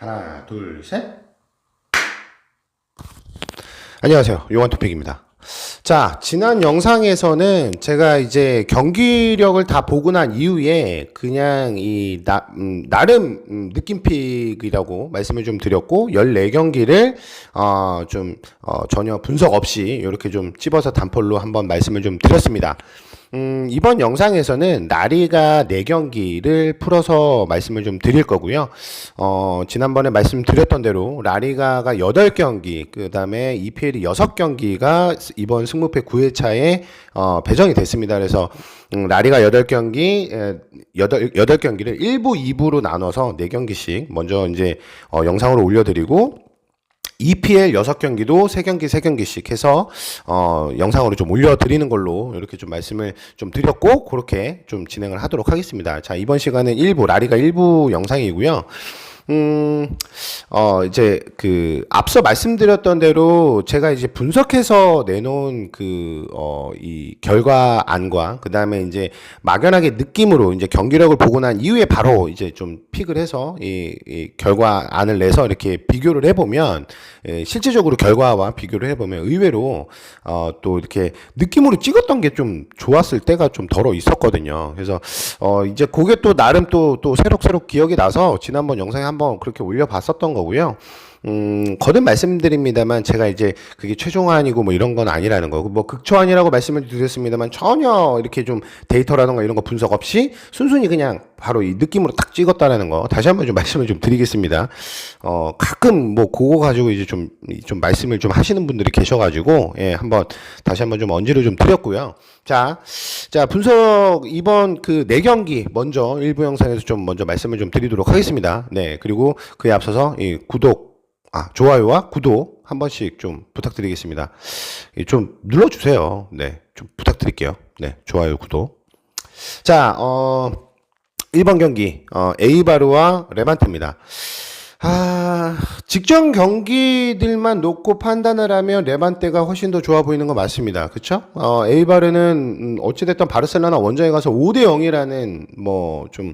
하나, 둘, 셋. 안녕하세요. 용환토픽입니다. 자, 지난 영상에서는 제가 이제 경기력을 다 보고 난 이후에 그냥 나름 느낌픽이라고 말씀을 좀 드렸고, 14경기를 전혀 분석 없이 이렇게 좀 찝어서 단폴로 한번 말씀을 좀 드렸습니다. 이번 영상에서는 라리가 4경기를 풀어서 말씀을 좀 드릴 거고요. 지난번에 말씀드렸던 대로 라리가가 8경기, 그 다음에 EPL이 6경기가 이번 승무패 9회차에 배정이 됐습니다. 그래서 라리가 8경기를 1부, 2부로 나눠서 4경기씩 먼저 이제 영상으로 올려드리고, EPL 6경기도 3경기 3경기씩 해서 영상으로 좀 올려드리는 걸로 이렇게 좀 말씀을 좀 드렸고, 그렇게 좀 진행을 하도록 하겠습니다. 자, 이번 시간은 라리가 1부 영상이고요. 이제 앞서 말씀드렸던 대로 제가 이제 분석해서 내놓은 이 결과안과 그 다음에 이제 막연하게 느낌으로 이제 경기력을 보고 난 이후에 바로 이제 좀 픽을 해서 이 결과안을 내서 이렇게 비교를 해보면, 실질적으로 결과와 비교를 해보면 의외로 또 이렇게 느낌으로 찍었던 게 좀 좋았을 때가 좀 덜어 있었거든요. 그래서 이제 그게 또 나름 또 새록새록 기억이 나서 지난번 영상에 한번 그렇게 올려봤었던 거고요. 거듭 말씀드립니다만 제가 이제 그게 최종안이고 뭐 이런 건 아니라는 거고, 뭐 극초안이라고 말씀을 드렸습니다만 전혀 이렇게 좀 데이터라던가 이런 거 분석 없이 순순히 그냥 바로 이 느낌으로 딱 찍었다라는 거 다시 한번 좀 말씀을 좀 드리겠습니다. 가끔 뭐 그거 가지고 이제 좀 말씀을 좀 하시는 분들이 계셔가지고, 다시 한번 좀 언지를 좀 드렸고요. 자, 분석 이번 4경기 먼저 일부 영상에서 좀 먼저 말씀을 좀 드리도록 하겠습니다. 네, 그리고 그에 앞서서 이 좋아요와 구독 한 번씩 좀 부탁드리겠습니다. 좀 눌러주세요. 네, 좀 부탁드릴게요. 네, 좋아요, 구독. 자, 1번 경기, 에이바르와 레반테입니다. 직전 경기들만 놓고 판단을 하면 레반테가 훨씬 더 좋아 보이는 건 맞습니다. 그쵸? 에이바르는 어찌됐든 바르셀로나 원정에 가서 5대0이라는 좀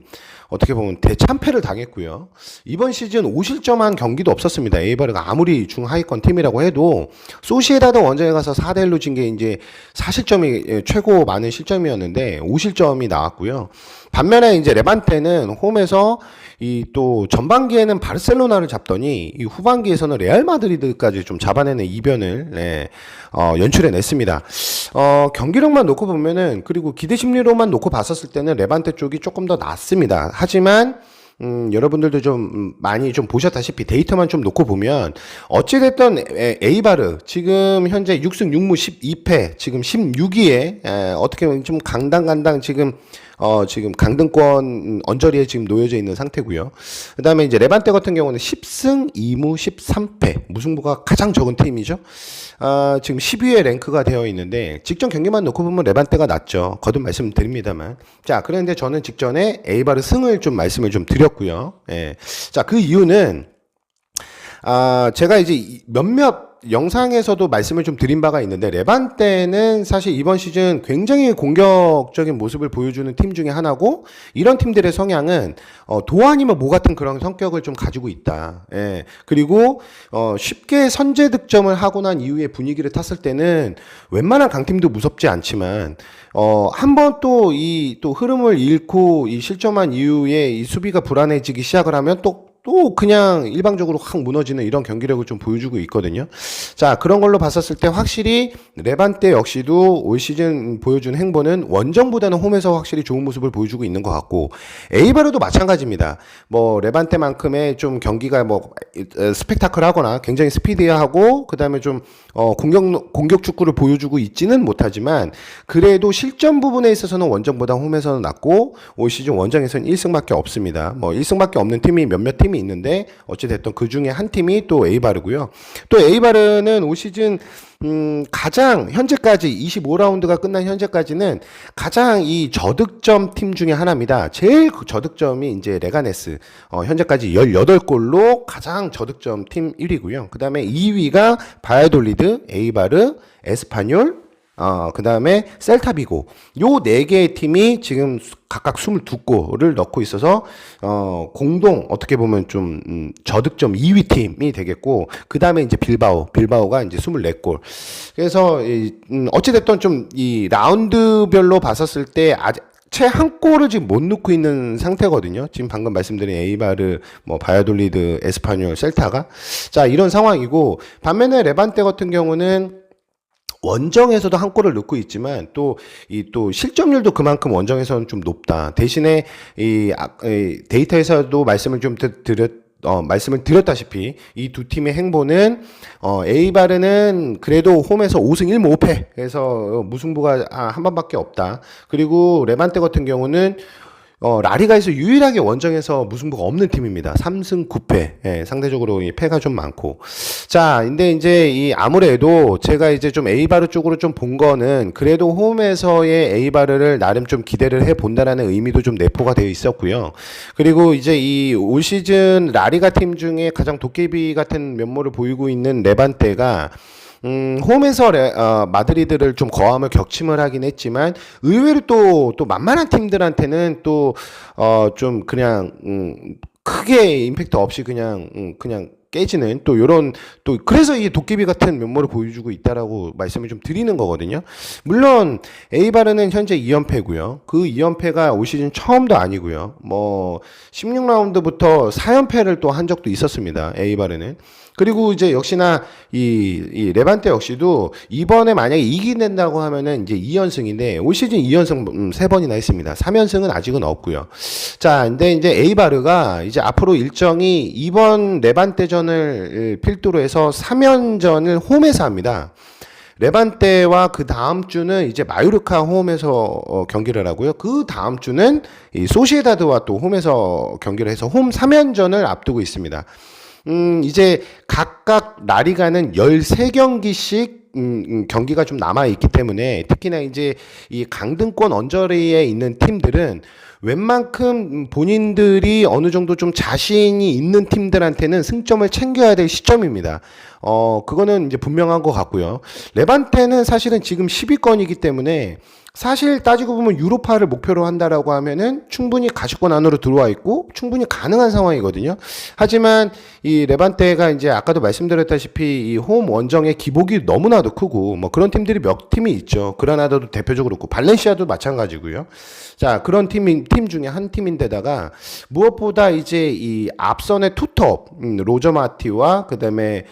어떻게 보면 대참패를 당했고요. 이번 시즌 5실점한 경기도 없었습니다. 에이바르가 아무리 중하위권 팀이라고 해도 소시에다드 원정에 가서 4대1로 진 게 이제 4실점이 최고 많은 실점이었는데 5실점이 나왔고요. 반면에 이제 레반테는 홈에서 또 전반기에는 바르셀로나를 잡더니 이 후반기에서는 레알 마드리드까지 좀 잡아내는 이변을 연출해냈습니다. 경기력만 놓고 보면은, 그리고 기대 심리로만 놓고 봤었을 때는 레반테 쪽이 조금 더 낫습니다. 하지만 여러분들도 좀 많이 좀 보셨다시피 데이터만 좀 놓고 보면 어찌됐든 에이바르 지금 현재 6승 6무 12패 지금 16위에 어떻게 보면 좀 강당간당 지금 강등권 언저리에 지금 놓여져 있는 상태고요. 그 다음에 이제 레반테 같은 경우는 10승 2무 13패, 무승부가 가장 적은 팀이죠. 지금 10위에 랭크가 되어 있는데, 직전 경기만 놓고 보면 레반테가 낫죠. 거듭 말씀드립니다만. 자, 그런데 저는 직전에 에이바르 승을 좀 말씀을 좀 드렸고요. 자, 그 이유는, 제가 이제 몇몇 영상에서도 말씀을 좀 드린 바가 있는데, 레반테는 사실 이번 시즌 굉장히 공격적인 모습을 보여주는 팀 중에 하나고, 이런 팀들의 성향은 도 아니면 모 같은 그런 성격을 좀 가지고 있다. 그리고 쉽게 선제 득점을 하고 난 이후에 분위기를 탔을 때는 웬만한 강팀도 무섭지 않지만 한번 또 흐름을 잃고 이 실점한 이후에 이 수비가 불안해지기 시작을 하면 또 그냥 일방적으로 확 무너지는 이런 경기력을 좀 보여주고 있거든요. 자, 그런 걸로 봤었을 때 확실히 레반테 역시도 올 시즌 보여준 행보는 원정보다는 홈에서 확실히 좋은 모습을 보여주고 있는 것 같고, 에이바르도 마찬가지입니다. 레반테만큼의 좀 경기가 스펙타클하거나 굉장히 스피디하고, 그 다음에 좀 공격 축구를 보여주고 있지는 못하지만, 그래도 실점 부분에 있어서는 원정보다 홈에서는 낫고, 올 시즌 원정에서는 1승밖에 없습니다. 1승밖에 없는 팀이 몇몇 팀이 있는데, 어찌됐든 그 중에 한 팀이 또 에이바르고요. 또 에이바르는 올 시즌 가장 현재까지 25라운드가 끝난 현재까지는 가장 이 저득점 팀 중에 하나입니다. 제일 저득점이 이제 레가네스, 현재까지 18골로 가장 저득점 팀 1위고요. 그 다음에 2위가 바야돌리드, 에이바르, 에스파뇰, 그 다음에 셀타비고. 요 네 개의 팀이 지금 각각 22골을 넣고 있어서, 공동, 어떻게 보면 좀, 저득점 2위 팀이 되겠고, 그 다음에 이제 빌바오가 이제 24골. 그래서, 어찌됐든 좀, 이 라운드별로 봤었을 때, 아직, 채 한 골을 지금 못 넣고 있는 상태거든요. 지금 방금 말씀드린 에이바르, 뭐 바야돌리드, 에스파뇰, 셀타가. 자, 이런 상황이고, 반면에 레반테 같은 경우는 원정에서도 한 골을 넣고 있지만 또 실점률도 그만큼 원정에서는 좀 높다. 대신에 이 데이터에서도 말씀을 드렸다시피 이 두 팀의 행보는 에이바르는 그래도 홈에서 5승 1무 5패 그래서 무승부가 한 번밖에 없다. 그리고 레반테 같은 경우는 라리가에서 유일하게 원정에서 무승부가 없는 팀입니다. 3승 9패. 예, 상대적으로 이 패가 좀 많고. 자, 근데 이제 아무래도 제가 이제 좀 에이바르 쪽으로 좀 본 거는 그래도 홈에서의 에이바르를 나름 좀 기대를 해 본다라는 의미도 좀 내포가 되어 있었고요. 그리고 이제 이 올 시즌 라리가 팀 중에 가장 도깨비 같은 면모를 보이고 있는 레반테가 홈에서 마드리드를 좀 거함을 격침을 하긴 했지만 의외로 또 만만한 팀들한테는 좀 그냥 크게 임팩트 없이 그냥 깨지는 또 요런 그래서 이 도깨비 같은 면모를 보여주고 있다라고 말씀을 좀 드리는 거거든요. 물론 에이바르는 현재 2연패고요. 그 2연패가 올 시즌 처음도 아니고요. 뭐 16라운드부터 4연패를 또 한 적도 있었습니다. 에이바르는. 그리고 이제 역시나 이 레반테 역시도 이번에 만약에 이긴다고 하면은 이제 2연승인데 올 시즌 2연승 3번이나 했습니다. 3연승은 아직은 없고요. 자, 근데 이제 에이바르가 이제 앞으로 일정이 이번 레반테전을 필두로 해서 3연전을 홈에서 합니다. 레반테와 그 다음 주는 이제 마요르카 홈에서 경기를 하고요. 그 다음 주는 이 소시에다드와 또 홈에서 경기를 해서 홈 3연전을 앞두고 있습니다. 이제 각각 라리가는 13경기씩 경기가 좀 남아있기 때문에 특히나 이제 이 강등권 언저리에 있는 팀들은 웬만큼 본인들이 어느 정도 좀 자신이 있는 팀들한테는 승점을 챙겨야 될 시점입니다. 그거는 이제 분명한 것 같고요. 레반테는 사실은 지금 10위권이기 때문에 사실 따지고 보면 유로파를 목표로 한다라고 하면은 충분히 가시권 안으로 들어와 있고 충분히 가능한 상황이거든요. 하지만 이 레반테가 이제 아까도 말씀드렸다시피 이 홈 원정의 기복이 너무나도 크고 뭐 그런 팀들이 몇 팀이 있죠. 그라나다도 대표적으로 그렇고 발렌시아도 마찬가지고요. 자, 그런 팀 중에 한 팀인데다가 무엇보다 이제 이 앞선의 투톱 로저 마티와 그다음에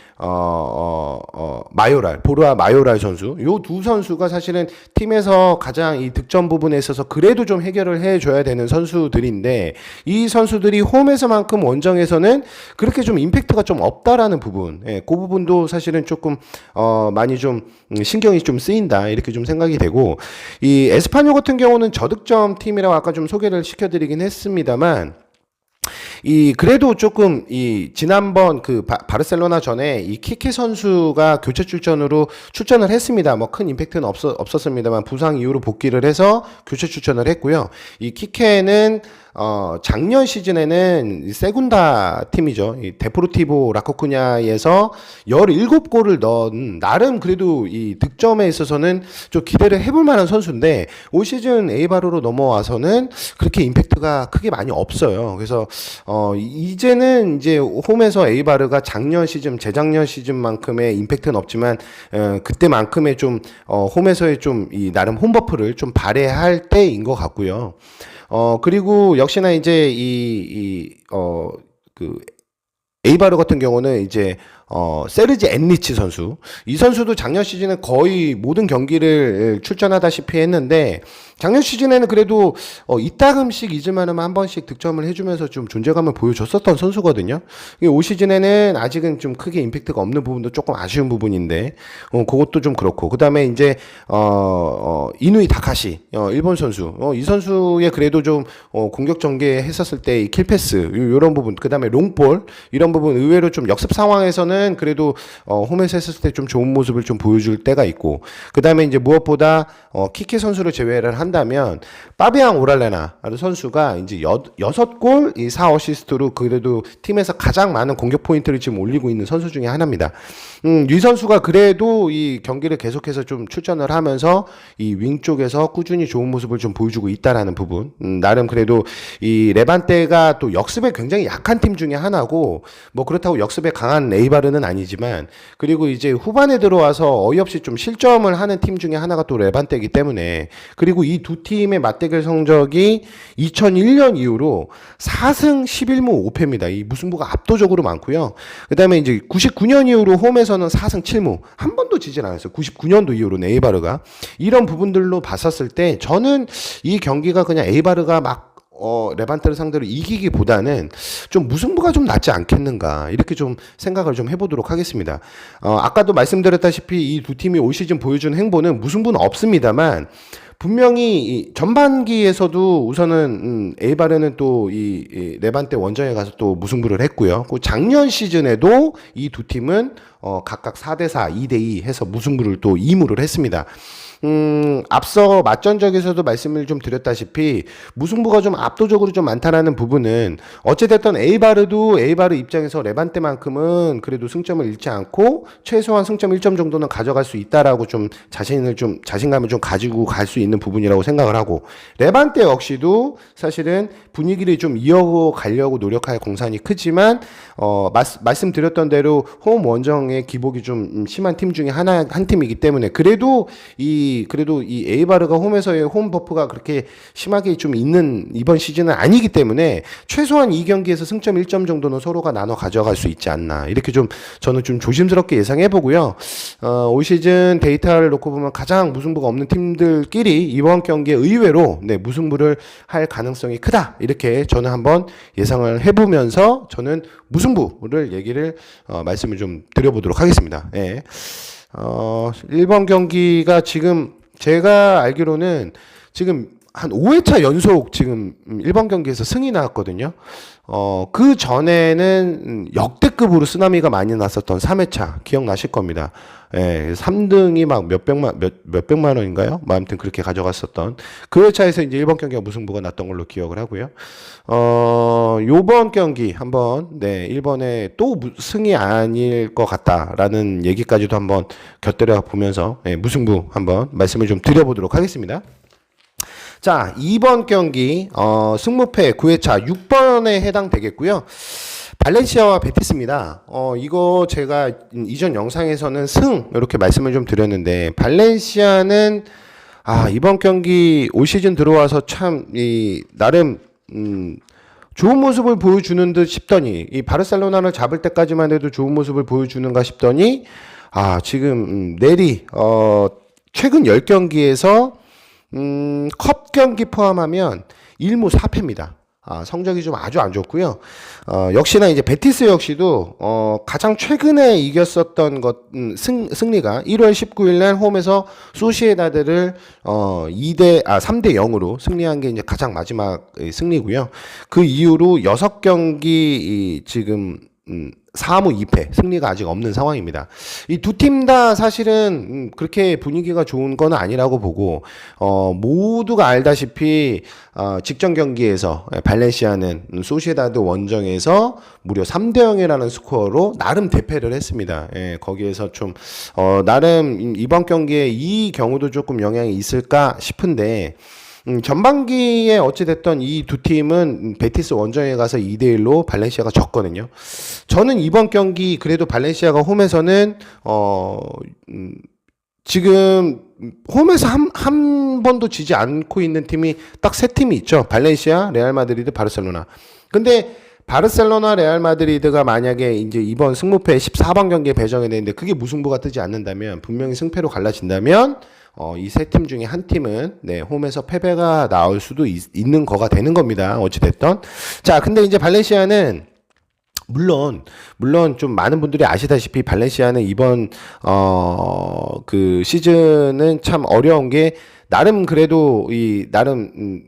마요랄 보르아 마요랄 선수 요 두 선수가 사실은 팀에서 가장 이 득점 부분에 있어서 그래도 좀 해결을 해줘야 되는 선수들인데 이 선수들이 홈에서만큼 원정에서는 그렇게 좀 임팩트가 좀 없다라는 부분, 그 부분도 사실은 조금 많이 좀 신경이 좀 쓰인다 이렇게 좀 생각이 되고 이 에스파뇰 같은 경우는 저득점 팀이라고 아까 좀 소개를 시켜드리긴 했습니다만. 그래도 조금 지난번 바르셀로나 전에 이 키케 선수가 교체 출전으로 출전을 했습니다. 뭐 큰 임팩트는 없었습니다만 부상 이후로 복귀를 해서 교체 출전을 했고요. 이 키케는 작년 시즌에는 세군다 팀이죠. 이 데포르티보 라코쿠냐에서 17골을 넣은 나름 그래도 이 득점에 있어서는 좀 기대를 해볼 만한 선수인데 올 시즌 에이바르로 넘어와서는 그렇게 임팩트가 크게 많이 없어요. 그래서 이제는 이제 홈에서 에이바르가 작년 시즌, 재작년 시즌만큼의 임팩트는 없지만 그때만큼의 좀 홈에서의 좀 이 나름 홈버프를 좀 발휘할 때인 것 같고요. 그리고 역시나 이제 에이바르 같은 경우는 이제 세르지 엔리치 선수. 이 선수도 작년 시즌에 거의 모든 경기를 출전하다시피 했는데 작년 시즌에는 그래도 이따금씩 잊을만하면 한 번씩 득점을 해주면서 좀 존재감을 보여줬었던 선수거든요. 올 시즌에는 아직은 좀 크게 임팩트가 없는 부분도 조금 아쉬운 부분인데 그것도 좀 그렇고 그 다음에 이제 이누이 다카시 일본 선수 이 선수의 그래도 좀 공격 전개 했었을 때 이 킬패스 이런 부분 그 다음에 롱볼 이런 부분 의외로 좀 역습 상황에서는 홈에서는 그래도 홈에서 했을 때 좀 좋은 모습을 좀 보여줄 때가 있고, 그 다음에 이제 무엇보다 키케 선수를 제외를 한다면 파비앙 오랄레나 선수가 이제 6골 이 4어시스트로 그래도 팀에서 가장 많은 공격 포인트를 지금 올리고 있는 선수 중에 하나입니다. 이 선수가 그래도 이 경기를 계속해서 좀 출전을 하면서 이 윙 쪽에서 꾸준히 좋은 모습을 좀 보여주고 있다라는 부분. 나름 그래도 이 레반테가 또 역습에 굉장히 약한 팀 중에 하나고, 뭐 그렇다고 역습에 강한 에이바르는 아니지만, 그리고 이제 후반에 들어와서 어이없이 좀 실점을 하는 팀 중에 하나가 또 레반테이기 때문에, 그리고 이 두 팀의 맞대결 성적이 2001년 이후로 4승 11무 5패입니다. 이 무승부가 압도적으로 많고요. 그 다음에 이제 99년 이후로 홈에서는 4승 7무 한 번도 지질 않았어요. 99년도 이후로는 에이바르가. 이런 부분들로 봤었을 때 저는 이 경기가 그냥 에이바르가 막 레반테를 상대로 이기기보다는 좀 무승부가 좀 낫지 않겠는가, 이렇게 좀 생각을 좀 해보도록 하겠습니다. 아까도 말씀드렸다시피 이 두 팀이 올 시즌 보여준 행보는 무승부는 없습니다만, 분명히 전반기에서도 우선은 에이바르는 또 이 레반테 원정에 가서 또 무승부를 했고요. 그 작년 시즌에도 이 두 팀은 각각 4대4, 2대2 해서 무승부를 또 2무를 했습니다. 앞서 맞전적에서도 말씀을 좀 드렸다시피 무승부가 좀 압도적으로 좀 많다라는 부분은, 어찌됐든 에이바르 입장에서 레반테만큼은 그래도 승점을 잃지 않고 최소한 승점 1점 정도는 가져갈 수 있다라고 좀 자신감을 좀 가지고 갈 수 있는 부분이라고 생각을 하고, 레반테 역시도 사실은 분위기를 좀 이어가려고 노력할 공산이 크지만, 말씀드렸던 대로 홈 원정의 기복이 좀 심한 팀 중에 한 팀이기 때문에, 그래도 이 에이바르가 홈에서의 홈 버프가 그렇게 심하게 좀 있는 이번 시즌은 아니기 때문에, 최소한 이 경기에서 승점 1점 정도는 서로가 나눠 가져갈 수 있지 않나, 이렇게 좀 저는 좀 조심스럽게 예상해 보고요. 올 시즌 데이터를 놓고 보면 가장 무승부가 없는 팀들끼리 이번 경기에 의외로 무승부를 할 가능성이 크다, 이렇게 저는 한번 예상을 해보면서 저는 무승부를 말씀을 좀 드려보도록 하겠습니다. 예. 1번 경기가 지금 제가 알기로는 지금 한 5회차 연속 지금 1번 경기에서 승이 나왔거든요. 그 전에는 역대급으로 쓰나미가 많이 났었던 3회차 기억나실 겁니다. 예, 3등이 막 몇백만 원인가요? 뭐 아무튼 그렇게 가져갔었던 그 회차에서 이제 1번 경기가 무승부가 났던 걸로 기억을 하고요. 요번 경기 한번 1번에 또 승이 아닐 것 같다라는 얘기까지도 한번 곁들여 보면서 무승부 한번 말씀을 좀 드려보도록 하겠습니다. 자, 2번 경기 승무패 9회차 6번에 해당되겠고요. 발렌시아와 베티스입니다. 이거 제가 이전 영상에서는 승 이렇게 말씀을 좀 드렸는데, 발렌시아는 이번 경기 올 시즌 들어와서 참 나름 좋은 모습을 보여주는 듯 싶더니, 이 바르셀로나를 잡을 때까지만 해도 좋은 모습을 보여주는가 싶더니, 지금 내리 최근 10경기에서 컵 경기 포함하면 1무 4패입니다. 성적이 좀 아주 안 좋고요. 역시나 이제 베티스 역시도 가장 최근에 이겼었던 승리가 1월 19일 날 홈에서 소시에다드를 3대 0으로 승리한 게 이제 가장 마지막 승리고요. 그 이후로 6경기 지금 4무 2패, 승리가 아직 없는 상황입니다. 이 두 팀 다 사실은 그렇게 분위기가 좋은 건 아니라고 보고, 모두가 알다시피 직전 경기에서 발렌시아는 소시에다드 원정에서 무려 3대 0이라는 스코어로 나름 대패를 했습니다. 예, 거기에서 좀 나름 이번 경기에 이 경우도 조금 영향이 있을까 싶은데, 전반기에 어찌됐던 이 두 팀은 베티스 원정에 가서 2대1로 발렌시아가 졌거든요. 저는 이번 경기 그래도 발렌시아가 홈에서는 지금 홈에서 한 번도 지지 않고 있는 팀이 딱 세 팀이 있죠. 발렌시아, 레알 마드리드, 바르셀로나. 근데 바르셀로나, 레알 마드리드가 만약에 이제 이번 승무패 14번 경기에 배정이 되는데 그게 무승부가 뜨지 않는다면, 분명히 승패로 갈라진다면 이 세 팀 중에 한 팀은 홈에서 패배가 나올 수도 있는 거가 되는 겁니다. 어찌됐던. 자, 근데 이제 발렌시아는 물론 좀 많은 분들이 아시다시피 발렌시아는 이번 그 시즌은 참 어려운 게, 나름 그래도 나름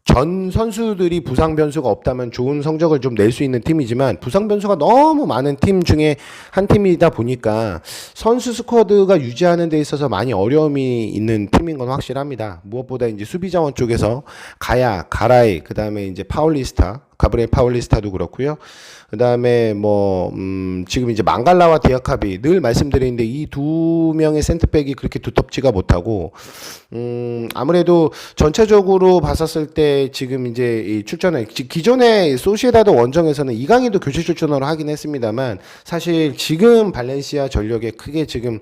전 선수들이 부상 변수가 없다면 좋은 성적을 좀 낼 수 있는 팀이지만 부상 변수가 너무 많은 팀 중에 한 팀이다 보니까 선수 스쿼드가 유지하는 데 있어서 많이 어려움이 있는 팀인 건 확실합니다. 무엇보다 이제 수비 자원 쪽에서 가라이, 그다음에 이제 파울리스타, 가브리엘 파울리스타도 그렇고요. 그다음에 지금 이제 망갈라와 디아카비 늘 말씀드리는데 이 두 명의 센터백이 그렇게 두텁지가 못하고 아무래도 전체적으로 봤었을 때 지금 이제 이 출전을 기존의 소시에다드 원정에서는 이강인도 교체 출전으로 하긴 했습니다만 사실 지금 발렌시아 전력에 크게 지금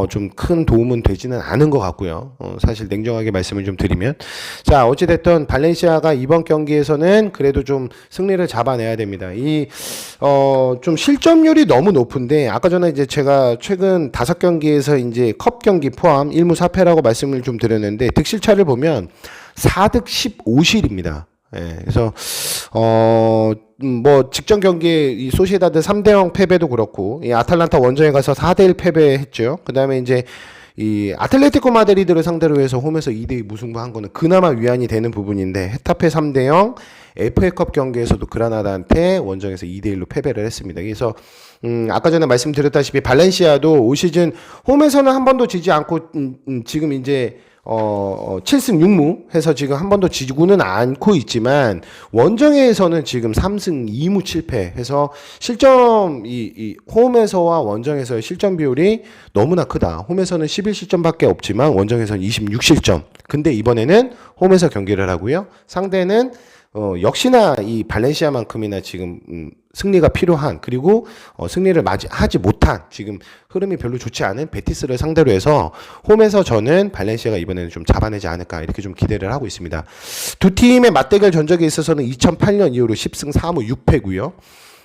좀 큰 도움은 되지는 않은 것 같고요. 사실 냉정하게 말씀을 좀 드리면 자 어찌됐든 발렌시아가 이번 경기에서는 그래도 좀 승리를 잡아내야 됩니다. 좀 실점률이 너무 높은데 아까 전에 이제 제가 최근 5경기에서 이제 컵 경기 포함 1무 4패라고 말씀을 좀 드렸는데 득실차를 보면 4득 15실입니다. 예, 그래서 직전 경기에 이 소시에다드 3대0 패배도 그렇고 이 아탈란타 원정에 가서 4대1 패배했죠. 그다음에 이제 이 아틀레티코 마드리드를 상대로 해서 홈에서 2대2 무승부한 거는 그나마 위안이 되는 부분인데 헤타페 3대0 FA컵 경기에서도 그라나다한테 원정에서 2대1로 패배를 했습니다. 그래서 아까 전에 말씀드렸다시피 발렌시아도 올 시즌 홈에서는 한 번도 지지 않고 지금 이제 7승 6무 해서 지금 한 번도 지고는 않고 있지만 원정에서는 지금 3승 2무 7패 해서 실점 이 홈에서와 원정에서의 실점 비율이 너무나 크다. 홈에서는 11실점밖에 없지만 원정에서는 26실점. 근데 이번에는 홈에서 경기를 하고요. 상대는 역시나 이 발렌시아만큼이나 지금 승리가 필요한 그리고 승리를 하지 못한 지금 흐름이 별로 좋지 않은 베티스를 상대로 해서 홈에서 저는 발렌시아가 이번에는 좀 잡아내지 않을까 이렇게 좀 기대를 하고 있습니다. 두 팀의 맞대결 전적에 있어서는 2008년 이후로 10승 4무 6패고요.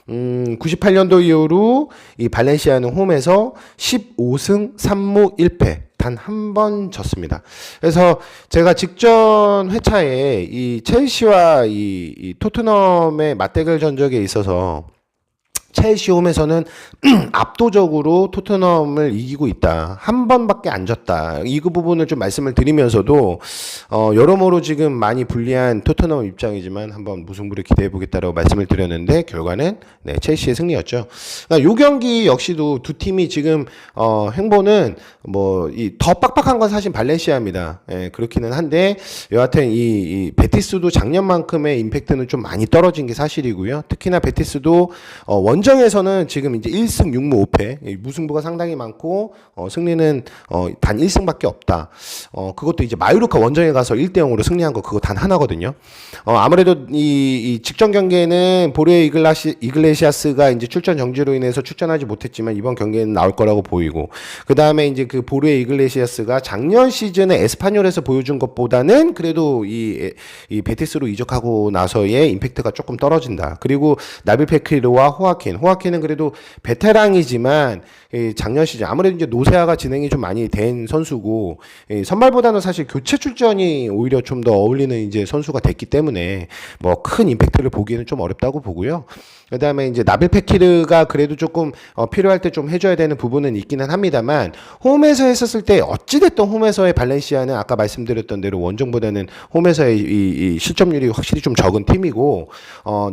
98년도 이후로 이 발렌시아는 홈에서 15승 3무 1패 단 한 번 졌습니다. 그래서 제가 직전 회차에 이 첼시와 이 토트넘의 맞대결 전적에 있어서 첼시 홈에서는 압도적으로 토트넘을 이기고 있다. 한 번밖에 안 졌다. 이 부분을 좀 말씀을 드리면서도 여러모로 지금 많이 불리한 토트넘 입장이지만 한번 무승부를 기대해 보겠다라고 말씀을 드렸는데 결과는 네, 첼시의 승리였죠. 그러니까 요 경기 역시도 두 팀이 지금 행보는 더 빡빡한 건 사실 발렌시아입니다. 예, 그렇기는 한데 여하튼 이 베티스도 작년만큼의 임팩트는 좀 많이 떨어진 게 사실이고요. 특히나 베티스도 원정에서는 지금 이제 1승 6무 5패 무승부가 상당히 많고 승리는 단 1승밖에 없다. 그것도 이제 마요르카 원정에 가서 1대0으로 승리한 거 그거 단 하나거든요. 아무래도 이 직전 경기에는 보레 이글레시아스가 이제 출전 정지로 인해서 출전하지 못했지만 이번 경기에는 나올 거라고 보이고 그다음에 이제 그 보레 이글레시아스가 작년 시즌에 에스파뇰에서 보여준 것보다는 그래도 이 베티스로 이적하고 나서의 임팩트가 조금 떨어진다. 그리고 나빌 페크리르와 호아킨은 그래도 베테랑이지만 작년 시즌 아무래도 이제 노세아가 진행이 좀 많이 된 선수고 선발보다는 사실 교체 출전이 오히려 좀 더 어울리는 이제 선수가 됐기 때문에 큰 임팩트를 보기에는 좀 어렵다고 보고요. 그다음에 이제 나빌 페키르가 그래도 조금 필요할 때 좀 해줘야 되는 부분은 있기는 합니다만 홈에서 했었을 때 어찌됐든 홈에서의 발렌시아는 아까 말씀드렸던 대로 원정보다는 홈에서의 이 실점률이 확실히 좀 적은 팀이고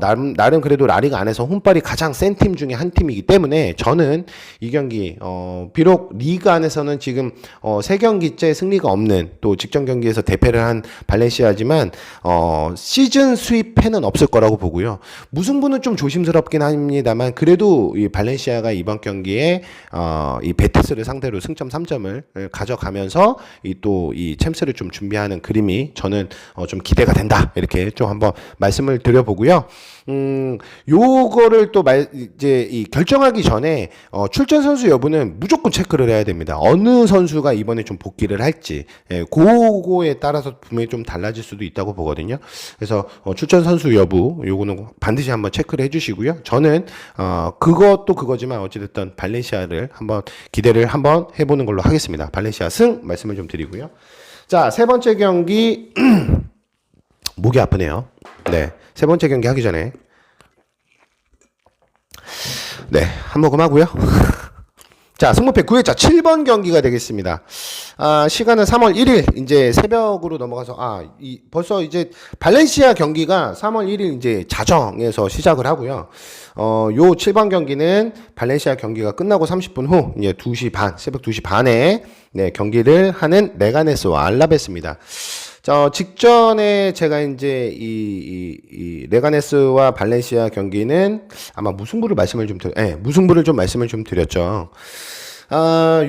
나름 그래도 라리가 안에서 홈발이 가장 센 팀 중에 한 팀이기 때문에 저는 이 경기 비록 리그 안에서는 지금 3경기째 승리가 없는 또 직전 경기에서 대패를 한 발렌시아지만 시즌 수입패는 없을 거라고 보고요. 무승부는 좀 조심스럽긴 합니다만 그래도 이 발렌시아가 이번 경기에 이 베티스를 상대로 승점 3점을 가져가면서 이 챔스를 좀 준비하는 그림이 저는 좀 기대가 된다 이렇게 좀 한번 말씀을 드려보고요. 요거를 또 이제 이 결정하기 전에 출전 선수 여부는 무조건 체크를 해야 됩니다. 어느 선수가 이번에 좀 복귀를 할지 그거에 따라서 분명히 좀 달라질 수도 있다고 보거든요. 그래서 출전 선수 여부 요거는 반드시 한번 체크를 해주시고요. 저는 그것도 그거지만 어찌됐든 발렌시아를 한번 기대를 한번 해보는 걸로 하겠습니다. 발렌시아 승 말씀을 좀 드리고요. 자, 세 번째 경기 목이 아프네요. 네, 세 번째 경기 하기 전에 네, 한 모금 하고요. 자, 승무패 9회차 7번 경기가 되겠습니다. 시간은 3월 1일 이제 새벽으로 넘어가서 벌써 이제 발렌시아 경기가 3월 1일 이제 자정에서 시작을 하고요. 요 7번 경기는 발렌시아 경기가 끝나고 30분 후 이제 2시 반, 새벽 2시 반에 네, 경기를 하는 레가네스와 알라베스입니다. 직전에 제가 이제 이 레가네스와 발렌시아 경기는 아마 무승부를 말씀을 좀 드렸죠.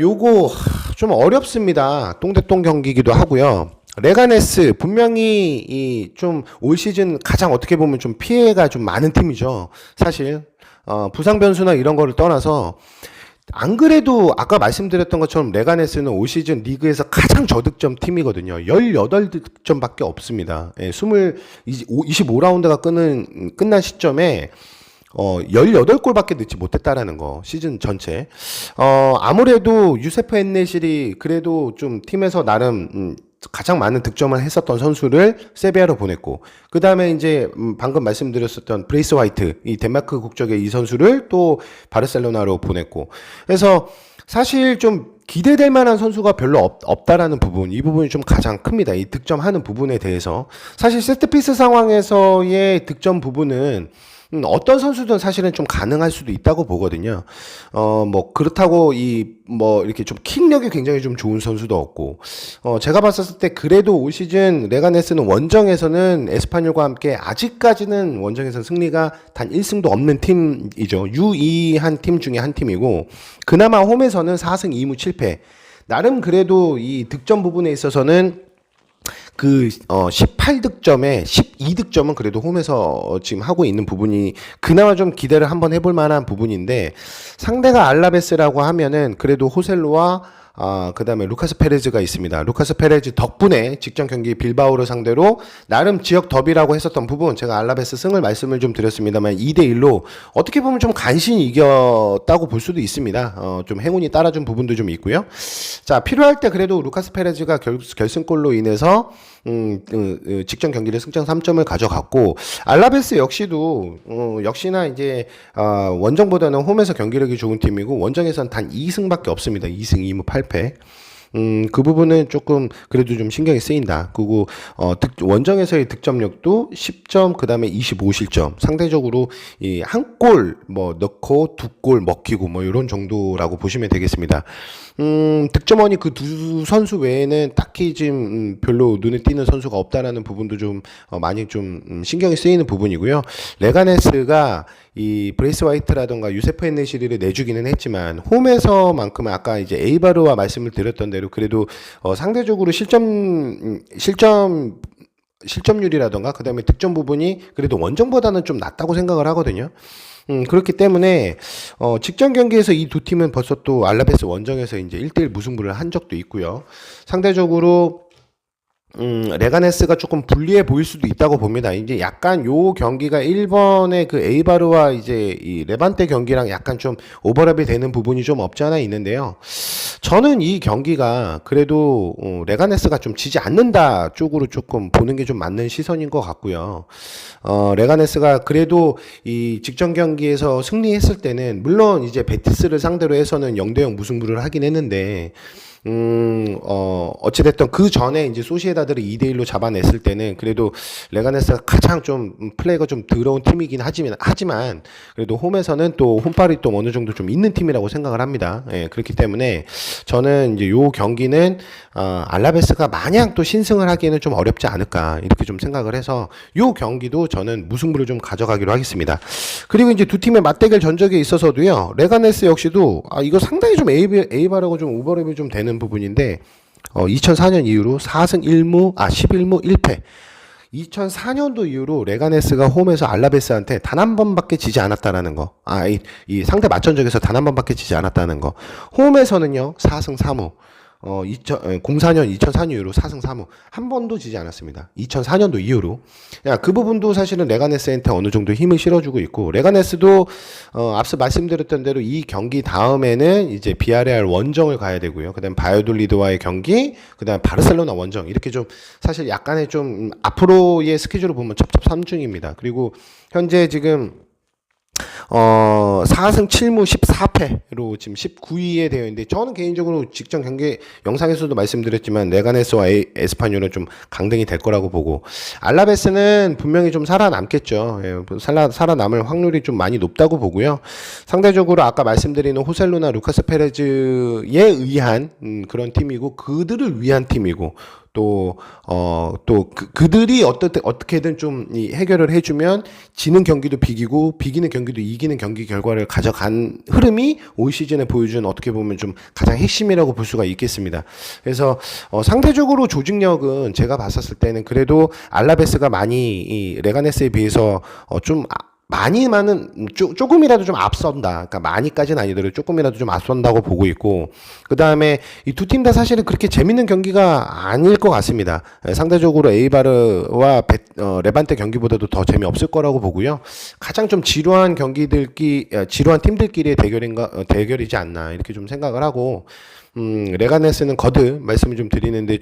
요거 좀 어렵습니다. 똥대똥 경기기도 하고요. 레가네스 분명히 이 좀 올 시즌 가장 어떻게 보면 좀 피해가 좀 많은 팀이죠. 사실 부상 변수나 이런 거를 떠나서 안 그래도 아까 말씀드렸던 것처럼 레가네스는 올 시즌 리그에서 가장 저득점 팀이거든요. 18득점밖에 없습니다. 25라운드가 끝난 시점에 18골밖에 넣지 못했다라는 거, 시즌 전체. 아무래도 유세프 엔네실이 그래도 좀 팀에서 나름, 가장 많은 득점을 했었던 선수를 세비야로 보냈고, 그 다음에 이제, 방금 말씀드렸었던 브레이스 화이트, 이 덴마크 국적의 이 선수를 또 바르셀로나로 보냈고, 그래서 사실 좀 기대될 만한 선수가 별로 없다라는 부분, 이 부분이 좀 가장 큽니다. 이 득점하는 부분에 대해서. 사실 세트피스 상황에서의 득점 부분은 어떤 선수든 사실은 좀 가능할 수도 있다고 보거든요. 그렇다고 이렇게 좀 킥력이 굉장히 좀 좋은 선수도 없고, 제가 봤었을 때 그래도 올 시즌 레가네스는 원정에서는 에스파뇰과 함께 아직까지는 원정에서 승리가 단 1승도 없는 팀이죠. 유의한 팀 중에 한 팀이고, 그나마 홈에서는 4승 2무 7패. 나름 그래도 이 득점 부분에 있어서는 18득점에 12득점은 그래도 홈에서 지금 하고 있는 부분이 그나마 좀 기대를 한번 해볼 만한 부분인데, 상대가 알라베스라고 하면은 그래도 호셀로와 그 다음에 루카스 페레즈가 있습니다. 루카스 페레즈 덕분에 직전 경기 빌바오를 상대로 나름 지역 더비라고 했었던 부분, 제가 알라베스 승을 말씀을 좀 드렸습니다만 2대1로 어떻게 보면 좀 간신히 이겼다고 볼 수도 있습니다. 좀 행운이 따라준 부분도 좀 있고요. 자, 필요할 때 그래도 루카스 페레즈가 결승골로 인해서 직전 경기를 승점 3점을 가져갔고, 알라베스 역시도 역시나 이제 원정보다는 홈에서 경기력이 좋은 팀이고, 원정에서는 단 2승밖에 없습니다. 2승 2무 8패. 그 부분은 조금 그래도 좀 신경이 쓰인다. 그리고 원정에서의 득점력도 10점, 그 다음에 25실점. 상대적으로 이 한 골 넣고 두 골 먹히고 이런 정도라고 보시면 되겠습니다. 득점원이 그 두 선수 외에는 딱히 지금 별로 눈에 띄는 선수가 없다라는 부분도 좀 많이 좀 신경이 쓰이는 부분이고요. 레가네스가 이 브레이스 화이트라던가 유세프 엔네시리를 내주기는 했지만, 홈에서만큼은 아까 이제 에이바르와 말씀을 드렸던 대로 그래도 상대적으로 실점률이라던가 그 다음에 득점 부분이 그래도 원정보다는 좀 낫다고 생각을 하거든요. 그렇기 때문에 직전 경기에서 이 두 팀은 벌써 또 알라베스 원정에서 이제 1대1 무승부를 한 적도 있고요. 상대적으로 레가네스가 조금 불리해 보일 수도 있다고 봅니다. 이제 약간 요 경기가 1번의 그 에이바르와 이제 이 레반테 경기랑 약간 좀 오버랩이 되는 부분이 좀 없지 않아 있는데요. 저는 이 경기가 그래도 레가네스가 좀 지지 않는다 쪽으로 조금 보는 게 좀 맞는 시선인 것 같고요. 레가네스가 그래도 이 직전 경기에서 승리했을 때는 물론 이제 베티스를 상대로 해서는 0대0 무승부를 하긴 했는데, 어찌됐든 그 전에 이제 소시에다드를 2대1로 잡아냈을 때는 그래도 레가네스가 가장 좀 플레이가 좀 더러운 팀이긴 하지만 그래도 홈에서는 또 홈팔이 또 어느 정도 좀 있는 팀이라고 생각을 합니다. 예, 그렇기 때문에 저는 이제 요 경기는 알라베스가 마냥 또 신승을 하기에는 좀 어렵지 않을까 이렇게 좀 생각을 해서 요 경기도 저는 무승부를 좀 가져가기로 하겠습니다. 그리고 이제 두 팀의 맞대결 전적에 있어서도요, 레가네스 역시도 이거 상당히 좀 에이바라고 좀 오버랩이 좀 되는 부분인데, 2004년 이후로 4승 11무 1패. 2004년도 이후로 레가네스가 홈에서 알라베스한테 단 한 번밖에 지지 않았다는 거. 이 상대 맞전적에서 단 한 번밖에 지지 않았다는 거. 홈에서는요, 4승 3무. 2004년 이후로 4승 3무. 한 번도 지지 않았습니다. 2004년도 이후로. 그 부분도 사실은 레가네스한테 어느 정도 힘을 실어주고 있고, 레가네스도, 앞서 말씀드렸던 대로 이 경기 다음에는 이제 비아레알 원정을 가야 되고요. 그 다음 바이오돌리드와의 경기, 그 다음 바르셀로나 원정. 이렇게 좀, 사실 약간의 좀, 앞으로의 스케줄을 보면 첩첩산중입니다. 그리고 현재 지금, 4승 7무 14패로 지금 19위에 되어 있는데, 저는 개인적으로 직전 경기 영상에서도 말씀드렸지만 레가네스와 에스파뇰은 좀 강등이 될 거라고 보고, 알라베스는 분명히 좀 살아남겠죠. 예, 살아남을 확률이 좀 많이 높다고 보고요. 상대적으로 아까 말씀드리는 호셀루나 루카스 페레즈에 의한 그런 팀이고, 그들을 위한 팀이고, 그들이 어떻게든 좀 이 해결을 해주면 지는 경기도 비기고 비기는 경기도 이기는 경기 결과를 가져간 흐름이 올 시즌에 보여준 어떻게 보면 좀 가장 핵심이라고 볼 수가 있겠습니다. 그래서 상대적으로 조직력은 제가 봤었을 때는 그래도 알라베스가 많이 이 레가네스에 비해서 좀 많이만은 조금이라도 좀 앞선다. 그러니까 많이까지는 아니더라도 조금이라도 좀 앞선다고 보고 있고, 그 다음에 이 두 팀 다 사실은 그렇게 재밌는 경기가 아닐 것 같습니다. 상대적으로 에이바르와 레반테 경기보다도 더 재미없을 거라고 보고요. 가장 좀 지루한 지루한 팀들끼리의 대결이지 않나 이렇게 좀 생각을 하고, 레가네스는 거듭 말씀을 좀 드리는데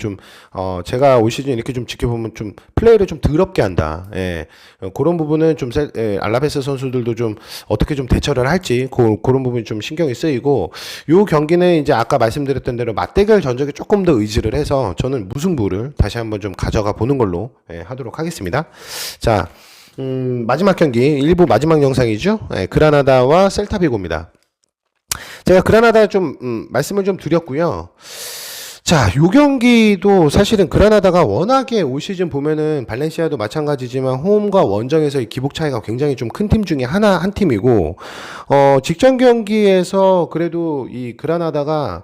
제가 올 시즌 이렇게 좀 지켜보면 좀 플레이를 좀 더럽게 한다. 예. 그런 부분은 알라베스 선수들도 좀 어떻게 좀 대처를 할지 그런 부분이 좀 신경이 쓰이고, 요 경기는 이제 아까 말씀드렸던 대로 맞대결 전적에 조금 더 의지를 해서 저는 무승부를 다시 한번 좀 가져가 보는 걸로 하도록 하겠습니다. 자, 마지막 경기, 일부 마지막 영상이죠. 그라나다와 셀타비고입니다. 제가 그라나다 말씀을 좀 드렸고요. 자, 요 경기도 사실은 그라나다가 워낙에 올 시즌 보면은 발렌시아도 마찬가지지만 홈과 원정에서의 기복 차이가 굉장히 좀 큰 팀 중에 한 팀이고, 직전 경기에서 그래도 이 그라나다가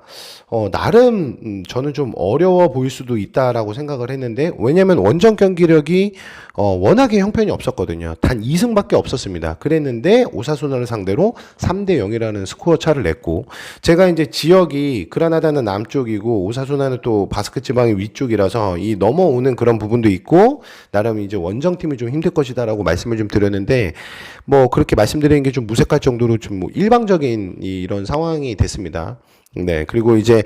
나름 저는 좀 어려워 보일 수도 있다라고 생각을 했는데, 왜냐면 원정 경기력이 워낙에 형편이 없었거든요. 단 2승밖에 없었습니다. 그랬는데 오사수나를 상대로 3대 0이라는 스코어 차를 냈고, 제가 이제 지역이 그라나다는 남쪽이고 오사수나는 또 바스크 지방의 위쪽이라서 이 넘어오는 그런 부분도 있고, 나름 이제 원정팀이 좀 힘들 것이다라고 말씀을 좀 드렸는데, 뭐 그렇게 말씀드리는 게 좀 무색할 정도로 좀 뭐 일방적인 이런 상황이 됐습니다. 네, 그리고 이제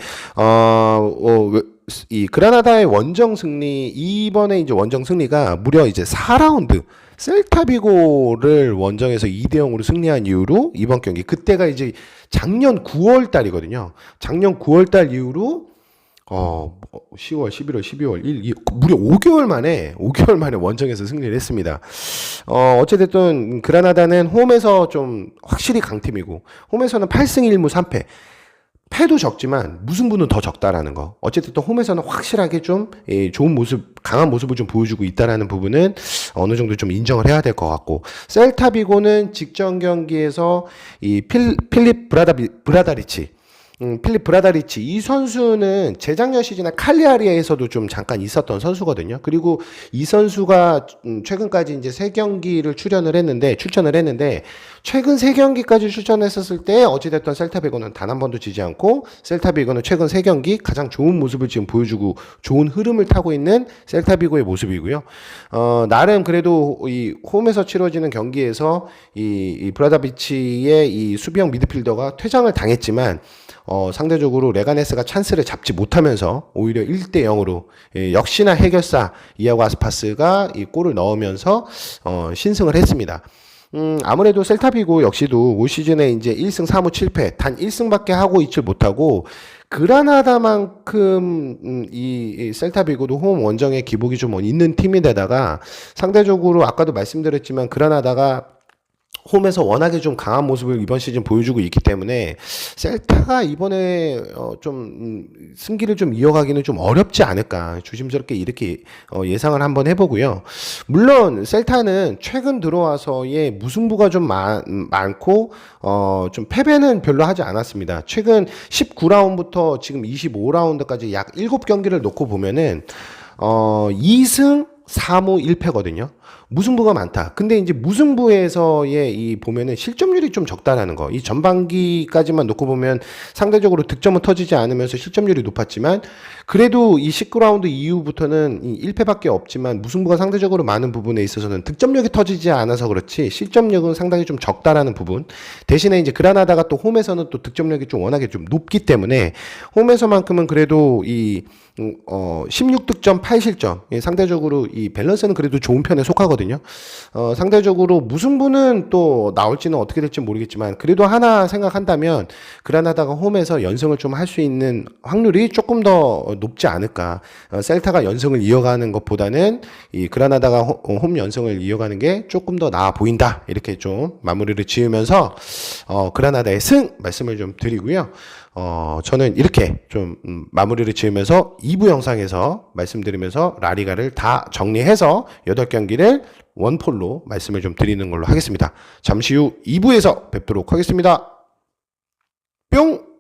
이 그라나다의 원정 승리, 이번에 이제 원정 승리가 무려 이제 4라운드 셀타비고를 원정에서 2대 0으로 승리한 이후로 이번 경기, 그때가 이제 작년 9월 달이거든요. 작년 9월 달 이후로 10월, 11월, 12월, 2, 무려 5개월 만에 원정에서 승리를 했습니다. 어찌됐든 그라나다는 홈에서 좀 확실히 강팀이고, 홈에서는 8승 1무 3패. 패도 적지만 무승부는 더 적다라는 거. 어쨌든 또 홈에서는 확실하게 좀 좋은 모습, 강한 모습을 좀 보여주고 있다라는 부분은 어느 정도 좀 인정을 해야 될 것 같고, 셀타비고는 직전 경기에서 이 필립 브라다리치 이 선수는 재작년 시즌에 칼리아리에서도 좀 잠깐 있었던 선수거든요. 그리고 이 선수가 최근까지 이제 3경기를 출전을 했는데 최근 3경기까지 출전했었을 때 어찌됐던 셀타비고는 단 한 번도 지지 않고, 셀타비고는 최근 3경기 가장 좋은 모습을 지금 보여주고 좋은 흐름을 타고 있는 셀타비고의 모습이고요. 나름 그래도 이 홈에서 치러지는 경기에서 이 브라다비치의 이 수비형 미드필더가 퇴장을 당했지만 상대적으로 레가네스가 찬스를 잡지 못하면서 오히려 1대 0으로 역시나 해결사 이아고 아스파스가 이 골을 넣으면서 신승을 했습니다. 아무래도 셀타비고 역시도 올 시즌에 이제 1승 4무 7패, 단 1승밖에 하고 있질 못하고, 그라나다만큼 이 셀타비고도 홈 원정에 기복이 좀 있는 팀인데다가 상대적으로 아까도 말씀드렸지만 그라나다가 홈에서 워낙에 좀 강한 모습을 이번 시즌 보여주고 있기 때문에 셀타가 이번에 좀 승기를 좀 이어가기는 좀 어렵지 않을까, 조심스럽게 이렇게 예상을 한번 해보고요. 물론 셀타는 최근 들어와서의 무승부가 좀 많고 좀 패배는 별로 하지 않았습니다. 최근 19라운드부터 지금 25라운드까지 약 7경기를 놓고 보면은 2승 4무 1패거든요. 무승부가 많다. 근데 이제 무승부에서의 이 보면은 실점률이 좀 적다라는 거. 이 전반기까지만 놓고 보면 상대적으로 득점은 터지지 않으면서 실점률이 높았지만, 그래도 이 19라운드 이후부터는 이 1패밖에 없지만 무승부가 상대적으로 많은 부분에 있어서는 득점력이 터지지 않아서 그렇지 실점력은 상당히 좀 적다라는 부분. 대신에 이제 그라나다가 또 홈에서는 또 득점력이 좀 워낙에 좀 높기 때문에 홈에서만큼은 그래도 이 16득점 8실점, 상대적으로 이 밸런스는 그래도 좋은 편에 속하거든요. 상대적으로 무승부는 또 나올지는 어떻게 될지 모르겠지만 그래도 하나 생각한다면 그라나다가 홈에서 연승을 좀 할 수 있는 확률이 조금 더 높지 않을까. 셀타가 연승을 이어가는 것보다는 이 그라나다가 홈 연승을 이어가는 게 조금 더 나아 보인다. 이렇게 좀 마무리를 지으면서 그라나다의 승 말씀을 좀 드리고요. 저는 이렇게 좀 마무리를 지으면서 2부 영상에서 말씀드리면서 라리가를 다 정리해서 8경기를 원폴로 말씀을 좀 드리는 걸로 하겠습니다. 잠시 후 2부에서 뵙도록 하겠습니다. 뿅!